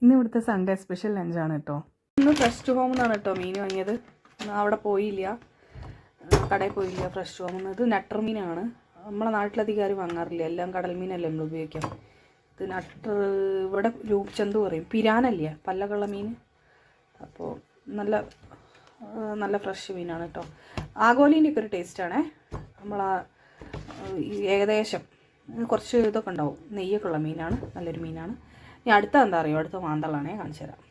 ഇന്ന് ഇവിടുത്തെ Sunday special ലഞ്ചാണ് കേട്ടോ. ഇന്ന് ഫ്രഷ് ടു ഹോം എന്നാണ് കേട്ടോ മീൻ വാങ്ങിയത്. അവിടെ പോയില്ല, കടയിൽ പോയില്ല. ഫ്രഷ് ടു ഹോം ഇത് നട്ടർ മീനാണ്. നമ്മളെ നാട്ടിലധികം ആരും വാങ്ങാറില്ല, എല്ലാം കടൽ മീനല്ലേ നമ്മൾ ഉപയോഗിക്കാം. ഇത് നട്ടർ ഇവിടെ രൂപചന്ത് പറയും, പിരാനല്ലേ പല്ലകളുള്ള മീൻ. അപ്പോൾ നല്ല ഫ്രഷ് മീനാണ് കേട്ടോ. ആഗോലീൻ്റെ ഒക്കെ ഒരു ടേസ്റ്റാണേ. നമ്മളാ ഏകദേശം കുറച്ച് ഇതൊക്കെ ഉണ്ടാവും, നെയ്യൊക്കെ ഉള്ള മീനാണ്, നല്ലൊരു മീനാണ്. ഇനി അടുത്ത എന്താ അറിയോ, അടുത്ത മാന്തളാണേ, കാണിച്ചു തരാം.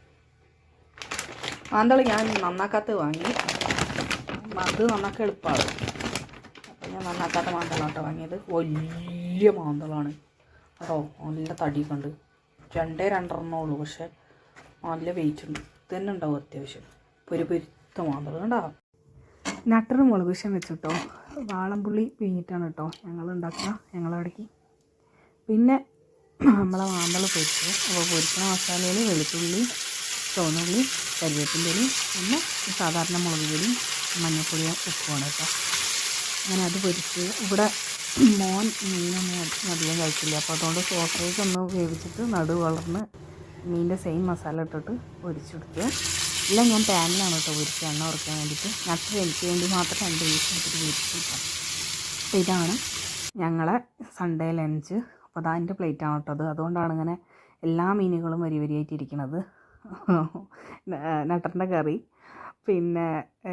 മാന്തൾ ഞാൻ നന്നാക്കാത്ത വാങ്ങി, അത് നന്നാക്കാൻ എളുപ്പമാണ്. അപ്പോൾ ഞാൻ നന്നാക്കാത്ത മാന്തളാട്ടോ വാങ്ങിയത്. വലിയ മാന്തളാണ് കേട്ടോ, നല്ല തടിയൊക്കെ ഉണ്ട്. 2 ഉള്ളൂ, പക്ഷേ നല്ല വെയിറ്റ് ഉണ്ട്. തന്നെ ഉണ്ടാവും അത്യാവശ്യം. പൊരുത്ത മാന്തൾ ഉണ്ടാവും. നട്ടർ മുളക് വിഷം വെച്ചിട്ടോ, വാളംപുള്ളി പിഴിഞ്ഞിട്ടാണ് കേട്ടോ ഞങ്ങൾ ഉണ്ടാക്കുക, ഞങ്ങളവിടേക്ക്. പിന്നെ നമ്മളെ മാന്തൾ പൊരിച്ചു. അപ്പോൾ പൊരിക്കണ മസാലയിൽ വെളുത്തുള്ളി, ചുവന്നുള്ളി, കരിവേപ്പിൻ്റെ ഇല, പിന്നെ സാധാരണ മുളക് പൊടി, മഞ്ഞൾപ്പൊടിയും ഉപ്പുമാണ് കേട്ടോ. അങ്ങനെ അത് പൊരിച്ച്. ഇവിടെ മോൻ മീനൊന്നും അധികം കഴിക്കില്ല, അപ്പോൾ അതുകൊണ്ട് സോസേജ് ഒന്ന് വേവിച്ചിട്ട് നടു വളർന്ന് മീനിൻ്റെ സെയിം മസാല ഇട്ടിട്ട് പൊരിച്ചെടുത്ത്. എല്ലാം ഞാൻ പാനിലാണ് കേട്ടോ പൊരിച്ച്, എണ്ണ ഉറക്കാൻ വേണ്ടിയിട്ട്. നട്ടർ എനിക്ക് വേണ്ടി മാത്രം 2 പീസ് എടുത്തിട്ട് പൊരിച്ചിട്ടാണ്. അപ്പോൾ ഇതാണ് ഞങ്ങളെ സൺഡേ ലഞ്ച്. അപ്പോൾ അതാ എൻ്റെ പ്ലേറ്റാണ് കേട്ടോ അത്. അതുകൊണ്ടാണ് ഇങ്ങനെ എല്ലാ മീനുകളും വരിയായിട്ടിരിക്കുന്നത്. നട്ടറിൻ്റെ കറി, പിന്നെ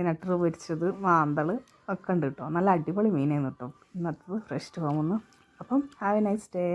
നട്ടർ പൊരിച്ചത്, മാന്തൾ ഒക്കെ ഉണ്ട് കേട്ടോ. നല്ല അടിപൊളി മീനായിരുന്നു കേട്ടോ ഇന്നത്തത് ഫ്രഷ് ടു ഹോം. അപ്പം ഹാവ് എ നൈസ് ഡേ.